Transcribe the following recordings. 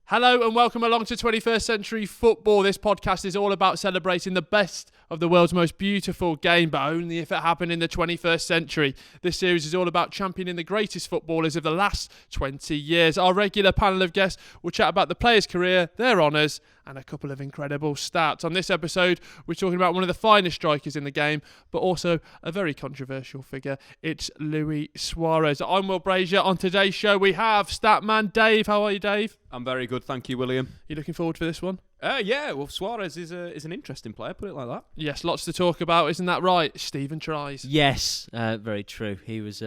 Hello and welcome along to 21st Century Football. This podcast is all about celebrating the best of the world's most beautiful game, but only if it happened in the 21st century. This series is all about championing the greatest footballers of the last 20 years. Our regular panel of guests will chat about the player's career, their honours, and a couple of incredible stats. On this episode, we're talking about one of the finest strikers in the game, but also a very controversial figure. It's Luis Suárez. I'm Will Brazier. On today's show, we have Statman Dave. How are you, Dave? I'm very good, thank you, William. You looking forward for this one? Yeah, well, Suarez is an interesting player, put it like that. Yes, lots to talk about, isn't that right? Stephen tries. Yes, very true. He was,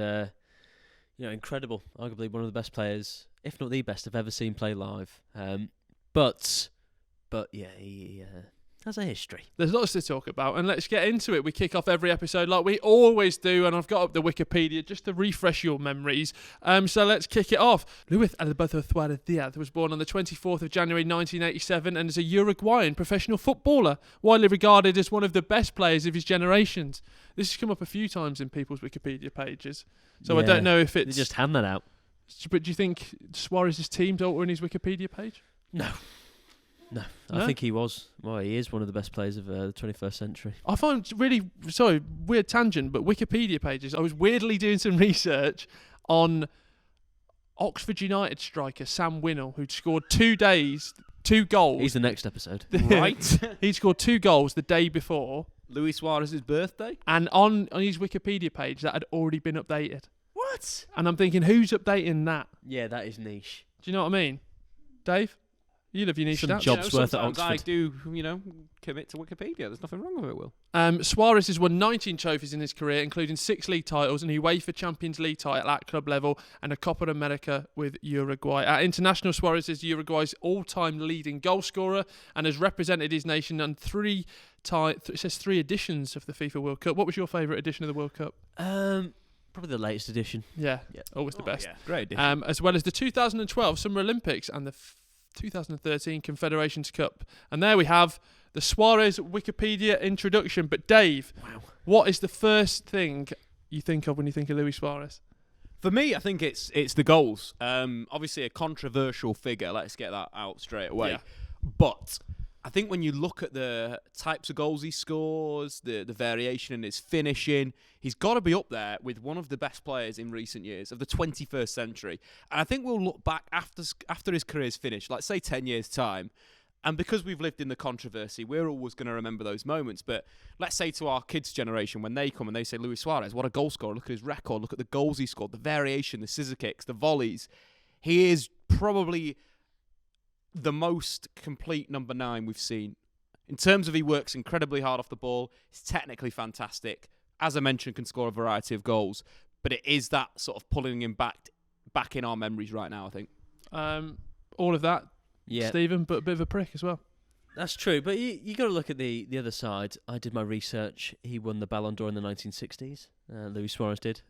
incredible. Arguably one of the best players, if not the best, I've ever seen play live. But yeah, he has a history. There's lots to talk about, and let's get into it. We kick off every episode like we always do, and I've got up the Wikipedia just to refresh your memories. So let's kick it off. Luis Alberto Suárez Díaz was born on the 24th of January 1987 and is a Uruguayan professional footballer, widely regarded as one of the best players of his generations. This has come up a few times in people's Wikipedia pages, so yeah, I don't know if it's... They just hand that out. But do you think Suárez's team's altering his Wikipedia page? No, I think he is one of the best players of the 21st century. I find weird tangent, but Wikipedia pages, I was weirdly doing some research on Oxford United striker Sam Winnell, who'd scored 2 goals. He's the next episode. Right. He'd scored 2 goals the day before. Luis Suárez's birthday? And on his Wikipedia page, that had already been updated. What? And I'm thinking, who's updating that? Yeah, that is niche. Do you know what I mean? Dave? You love your niche Some stats. jobs worth at Oxford. I do, commit to Wikipedia. There's nothing wrong with it, Will. Suarez has won 19 trophies in his career, including 6 league titles, and UEFA Champions League title at club level, and a Copa America with Uruguay. At international, Suarez is Uruguay's all-time leading goal scorer and has represented his nation on 3 editions of the FIFA World Cup. What was your favourite edition of the World Cup? Probably the latest edition. Yeah. Always the best. Yeah. Great edition. As well as the 2012 Summer Olympics and the 2013 Confederations Cup. And there we have the Suarez Wikipedia introduction. But Dave, wow, what is the first thing you think of when you think of Luis Suárez? For me, I think it's the goals. Obviously a controversial figure. Let's get that out straight away. Yeah. But I think when you look at the types of goals he scores, the variation in his finishing, he's got to be up there with one of the best players in recent years of the 21st century. And I think we'll look back after his career's finished, like say 10 years' time, and because we've lived in the controversy, we're always going to remember those moments. But let's say to our kids' generation, when they come and they say, Luis Suárez, what a goal scorer, look at his record, look at the goals he scored, the variation, the scissor kicks, the volleys. He is probably the most complete number 9 we've seen. In terms of he works incredibly hard off the ball, he's technically fantastic. As I mentioned, can score a variety of goals. But it is that sort of pulling him back in our memories right now, I think. All of that, yeah, Stephen, but a bit of a prick as well. That's true, but you got to look at the other side. I did my research. He won the Ballon d'Or in the 1960s. Luis Suárez did.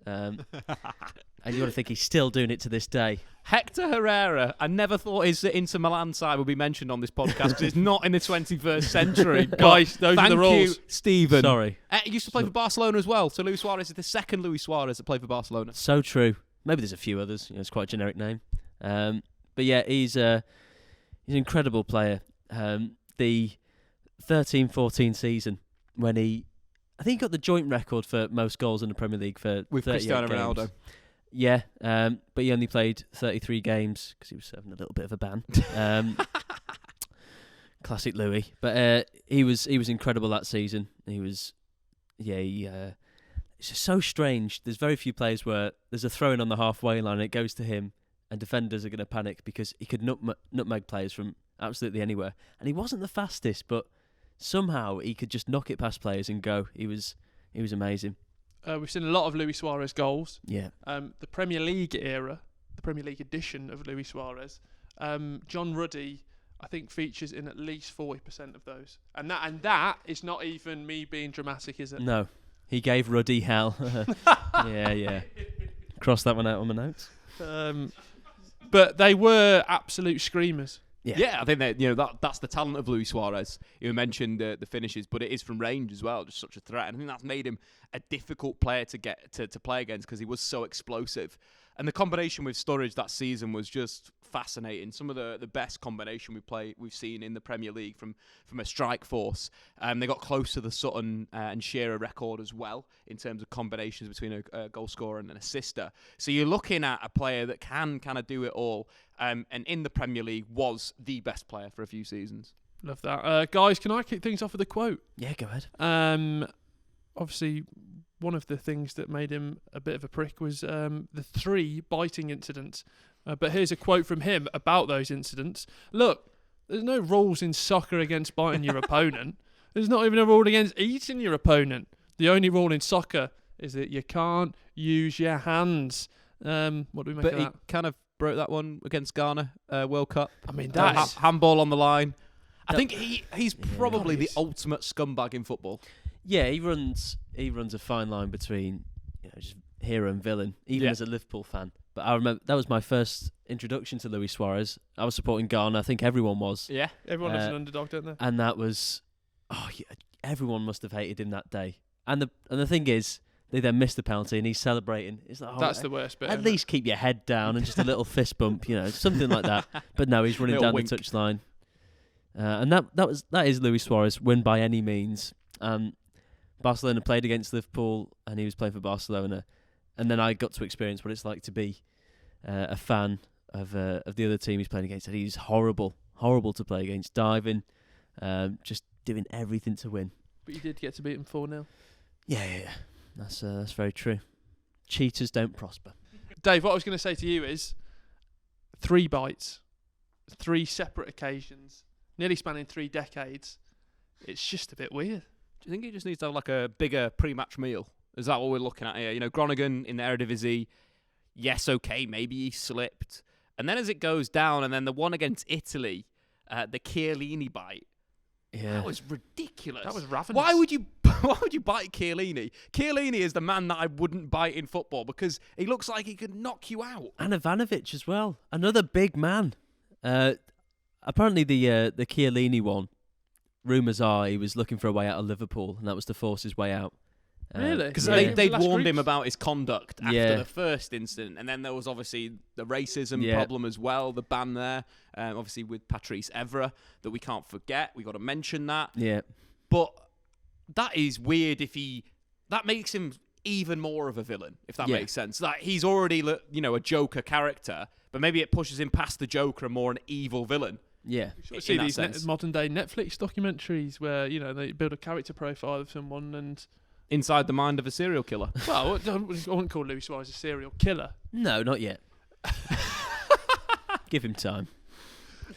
And you got to think he's still doing it to this day. Hector Herrera, I never thought his Inter Milan side would be mentioned on this podcast because it's not in the 21st century. Guys, those are the rules. Thank you, Stephen. Sorry. He used to play for Barcelona as well, so Luis Suárez is the second Luis Suárez that played for Barcelona. So true. Maybe there's a few others. It's quite a generic name. But yeah, he's an incredible player. The 13-14 season when I think he got the joint record for most goals in the Premier League with Cristiano games. Ronaldo. Yeah, but he only played 33 games because he was serving a little bit of a ban. Classic Louis. But he was incredible that season. It's just so strange. There's very few players where there's a throw-in on the halfway line and it goes to him and defenders are going to panic because he could nutmeg players from absolutely anywhere. And he wasn't the fastest, but somehow he could just knock it past players and go. He was amazing. We've seen a lot of Luis Suárez goals. Yeah. The Premier League era, the Premier League edition of Luis Suárez, John Ruddy, I think, features in at least 40% of those. And that is not even me being dramatic, is it? No. He gave Ruddy hell. Yeah. Cross that one out on my notes. But they were absolute screamers. Yeah, I think that's the talent of Luis Suárez. You mentioned the finishes, but it is from range as well, just such a threat. And I think that's made him a difficult player to get to play against because he was so explosive. And the combination with Sturridge that season was just fascinating. Some of the best combination we've seen in the Premier League from a strike force. They got close to the Sutton and Shearer record as well in terms of combinations between a goal scorer and an assister. So you're looking at a player that can kind of do it all, and in the Premier League was the best player for a few seasons. Love that. Guys, can I kick things off with a quote? Yeah, go ahead. Obviously, one of the things that made him a bit of a prick was the 3 biting incidents. But here's a quote from him about those incidents. Look, there's no rules in soccer against biting your opponent. There's not even a rule against eating your opponent. The only rule in soccer is that you can't use your hands. What do we make of that? But he kind of broke that one against Ghana World Cup. I mean, that's... handball on the line. I think he's probably the ultimate scumbag in football. Yeah, he runs a fine line between just hero and villain, even as a Liverpool fan. But I remember that was my first introduction to Luis Suárez. I was supporting Ghana. I think everyone was. Yeah, everyone loves an underdog, don't they? And that was, everyone must have hated him that day. And the thing is, they then missed the penalty, and he's celebrating. It's like, that's the worst bit. At least keep your head down and just a little fist bump, something like that. But no, he's running down the touchline. And that is Luis Suárez, win by any means. Barcelona played against Liverpool, and he was playing for Barcelona. And then I got to experience what it's like to be a fan of the other team he's playing against. And he's horrible to play against, diving, just doing everything to win. But you did get to beat him 4-0. Yeah. That's very true. Cheaters don't prosper. Dave, what I was going to say to you is 3 bites, 3 separate occasions, nearly spanning 3 decades. It's just a bit weird. Do you think he just needs to have like a bigger pre-match meal? Is that what we're looking at here? Groningen in the Eredivisie, yes, okay, maybe he slipped. And then as it goes down, and then the one against Italy, the Chiellini bite, that was ridiculous. That was ravenous. Why would you bite Chiellini? Chiellini is the man that I wouldn't bite in football because he looks like he could knock you out. And Ivanovic as well, another big man. Apparently the Chiellini one, rumours are he was looking for a way out of Liverpool, and that was to force his way out. Really? Because they'd warned him about his conduct after the first incident, and then there was obviously the racism problem as well, the ban there, obviously with Patrice Evra, that we can't forget. We got to mention that. Yeah. But that is weird that makes him even more of a villain, if that makes sense. Like, he's already, a Joker character, but maybe it pushes him past the Joker and more an evil villain. Yeah. You see these modern day Netflix documentaries where, they build a character profile of someone and... Inside the mind of a serial killer. Well, I wouldn't call Luis Suárez a serial killer. No, not yet. Give him time.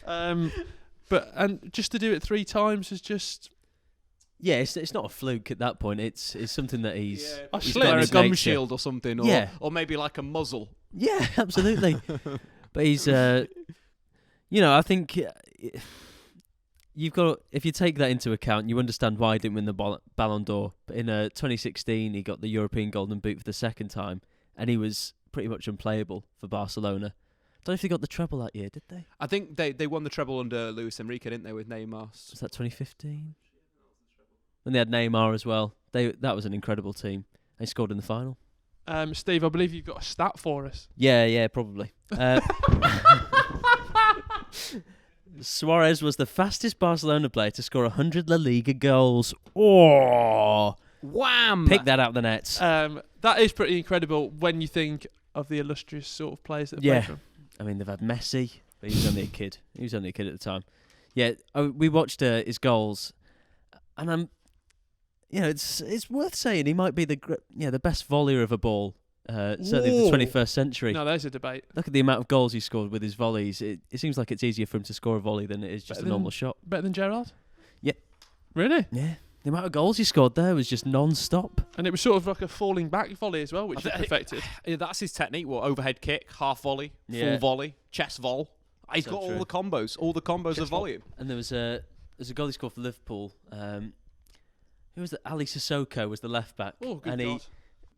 But just to do it 3 times is just... Yeah, it's not a fluke at that point. It's something that he's got a gum nature. shield or something, or maybe like a muzzle. Yeah, absolutely. But he's, I think you've got, if you take that into account, you understand why he didn't win the Ballon d'Or. But in 2016, he got the European Golden Boot for the second time, and he was pretty much unplayable for Barcelona. Don't know if they got the treble that year, did they? I think they won the treble under Luis Enrique, didn't they, with Neymar? Was that 2015? When they had Neymar as well. That was an incredible team. They scored in the final. Steve, I believe you've got a stat for us. Yeah, probably. Suarez was the fastest Barcelona player to score 100 La Liga goals. Oh! Wham! Pick that out of the nets. That is pretty incredible when you think of the illustrious sort of players that played for him. I mean, they've had Messi, but he was only a kid. He was only a kid at the time. Yeah, we watched his goals, and it's worth saying he might be the best volleyer of a ball. Certainly the 21st century. No, there's a debate. Look at the amount of goals he scored with his volleys. It seems like it's easier for him to score a volley than it is just a normal shot. Better than Gerrard? Yeah. Really? Yeah. The amount of goals he scored there was just non-stop. And it was sort of like a falling back volley as well, which is perfected. Yeah, that's his technique. Overhead kick, half volley, full volley, chest vol. He's got all the combos of volume. And there's a goal he scored for Liverpool. Who was that? Ali Sissoko was the left back. Oh, good God.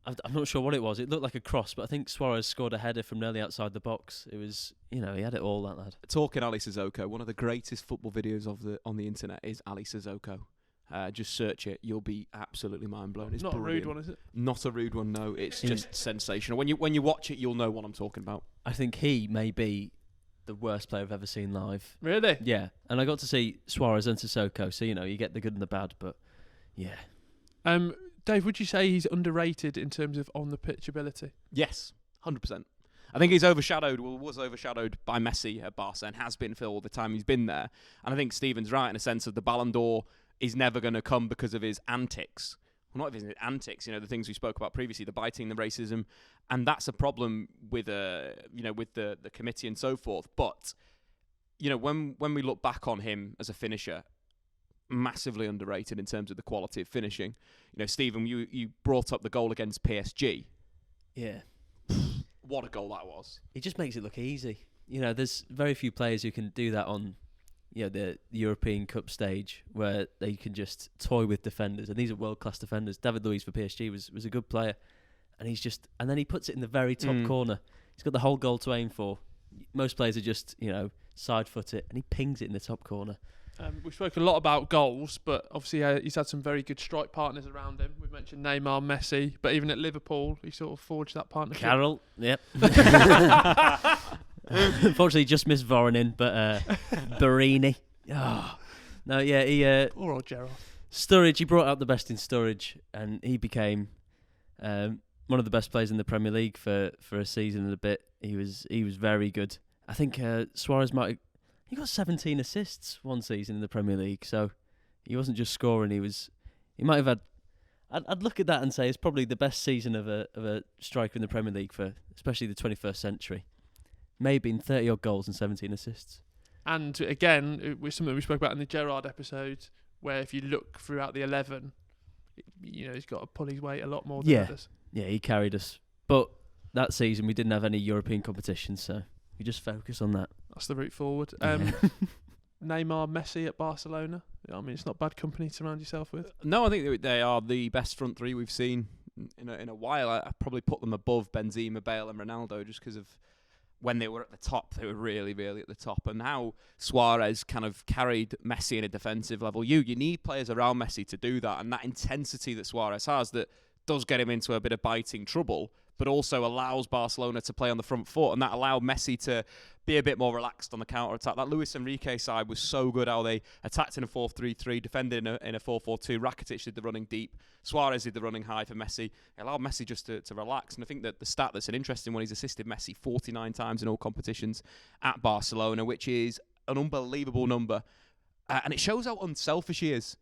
I'm not sure what it was. It looked like a cross, but I think Suarez scored a header from nearly outside the box. It was, he had it all, that lad. Talking Ali Sissoko, one of the greatest football videos on the internet is Ali Sissoko. Just search it. You'll be absolutely mind blown. It's not brilliant. a rude one, is it? Not a rude one, no. It's just sensational. When you watch it, you'll know what I'm talking about. I think he may be the worst player I've ever seen live. Really? Yeah, and I got to see Suarez and Sissoko, so you get the good and the bad, but yeah. Dave, would you say he's underrated in terms of on the pitch ability? Yes, 100%. I think was overshadowed by Messi at Barca and has been for all the time he's been there. And I think Stephen's right in a sense of the Ballon d'Or is never going to come because of his antics. Well, not even his antics, the things we spoke about previously, the biting, the racism, and that's a problem with with the committee and so forth. But when we look back on him as a finisher, massively underrated in terms of the quality of finishing. Stephen, you brought up the goal against PSG. Yeah. What a goal that was. He just makes it look easy. There's very few players who can do that on the European Cup stage where they can just toy with defenders, and these are world-class defenders. David Luiz for PSG was a good player, and then he puts it in the very top corner. He's got the whole goal to aim for. Most players are just, side foot it, and he pings it in the top corner. We've spoken a lot about goals, but obviously he's had some very good strike partners around him. We've mentioned Neymar, Messi, but even at Liverpool, he sort of forged that partnership. Carroll, yep. Unfortunately, just missed Voronin, but Barini. Oh. No, yeah, he... Poor old Gerrard. Sturridge, he brought out the best in Sturridge, and he became one of the best players in the Premier League for a season and a bit. He was very good. I think Suarez he got 17 assists one season in the Premier League, so he wasn't just scoring. He might have had. I'd look at that and say it's probably the best season of a striker in the Premier League for especially the 21st century. Maybe in 30 odd goals and 17 assists. And again, it was something we spoke about in the Gerrard episode, where if you look throughout the 11, he's got to pull his weight a lot more than others. Yeah, he carried us. But that season we didn't have any European competition, so we just focus on that. That's the route forward. Neymar, Messi at Barcelona. It's not bad company to surround yourself with. No, I think they are the best front three we've seen in a while. I probably put them above Benzema, Bale and Ronaldo just because of when they were at the top. They were really, really at the top. And how Suarez kind of carried Messi in a defensive level. You need players around Messi to do that. And that intensity that Suarez has that does get him into a bit of biting trouble, but also allows Barcelona to play on the front foot, and that allowed Messi to be a bit more relaxed on the counter-attack. That Luis Enrique side was so good, how they attacked in a 4-3-3, defended in a 4-4-2. Rakitic did the running deep. Suarez did the running high for Messi. It allowed Messi just to relax. And I think that the stat that's an interesting one, he's assisted Messi 49 times in all competitions at Barcelona, which is an unbelievable number. And it shows how unselfish he is.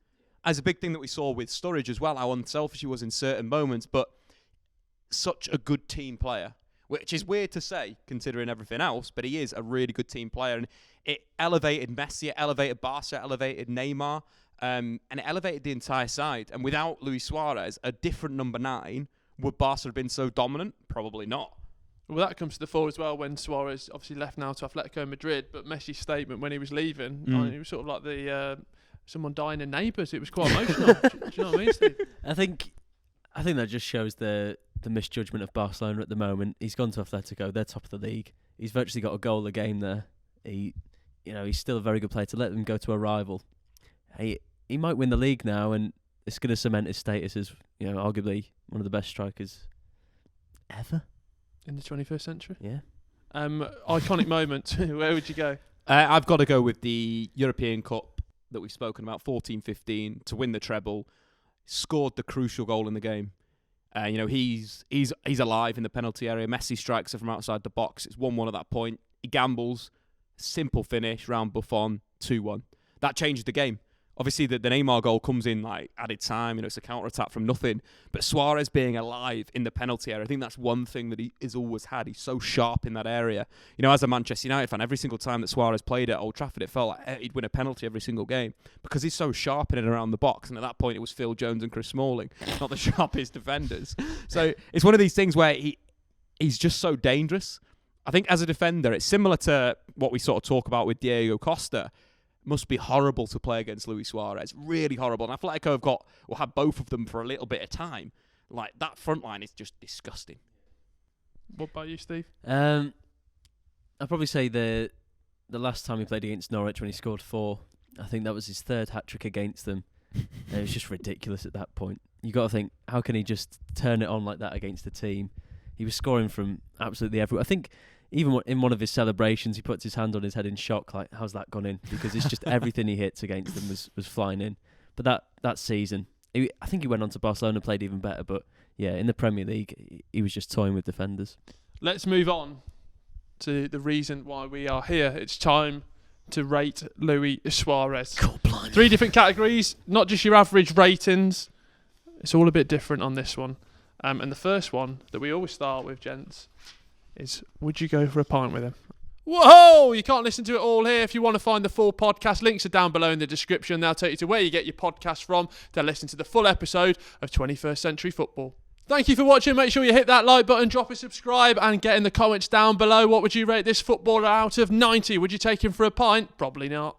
As a big thing that we saw with Sturridge as well, how unselfish he was in certain moments, but such a good team player, which is weird to say considering everything else, but he is a really good team player, and it elevated Messi, it elevated Barca, it elevated Neymar, and it elevated the entire side. And without Luis Suárez, a different number 9, would Barca have been so dominant? Probably not. Well, that comes to the fore as well when Suarez obviously left now to Atletico Madrid, but Messi's statement when he was leaving, it was sort of like the someone dying in Neighbours. It was quite emotional. Do you know what I mean, Steve? I think that just shows the misjudgment of Barcelona at the moment. He's gone to Atletico, they're top of the league. He's virtually got a goal a game there. He's still a very good player. To let them go to a rival, he might win the league now, and it's going to cement his status as arguably one of the best strikers ever in the 21st century. Yeah. Iconic moment. Where would you go? I've got to go with the European Cup that we've spoken about, 14-15, to win the treble. Scored the crucial goal in the game. He's alive in the penalty area. Messi strikes it from outside the box. It's 1-1 at that point. He gambles. Simple finish round Buffon, 2-1. That changed the game. Obviously, the Neymar goal comes in like added time. It's a counter-attack from nothing. But Suarez being alive in the penalty area, I think that's one thing that he has always had. He's so sharp in that area. As a Manchester United fan, every single time that Suarez played at Old Trafford, it felt like he'd win a penalty every single game because he's so sharp in and around the box. And at that point, it was Phil Jones and Chris Smalling, not the sharpest defenders. So it's one of these things where he's just so dangerous. I think as a defender, it's similar to what we sort of talk about with Diego Costa. Must be horrible to play against Luis Suárez. Really horrible. And Atletico will have both of them for a little bit of time. Like, that front line is just disgusting. What about you, Steve? I'd probably say the last time he played against Norwich when he scored 4, I think that was his 3rd hat-trick against them. And it was just ridiculous at that point. You got to think, how can he just turn it on like that against the team? He was scoring from absolutely everywhere. I think even in one of his celebrations, he puts his hand on his head in shock, like, how's that gone in? Because it's just everything he hits against them was flying in. But that season, I think he went on to Barcelona, played even better. But yeah, in the Premier League, he was just toying with defenders. Let's move on to the reason why we are here. It's time to rate Luis Suárez. God, blimey. 3 different categories, not just your average ratings. It's all a bit different on this one. And the first one that we always start with, gents, is would you go for a pint with him? Whoa! You can't listen to it all here. If you want to find the full podcast, links are down below in the description. They'll take you to where you get your podcast from to listen to the full episode of 21st Century Football. Thank you for watching. Make sure you hit that like button, drop a subscribe, and get in the comments down below. What would you rate this footballer out of 90? Would you take him for a pint? Probably not.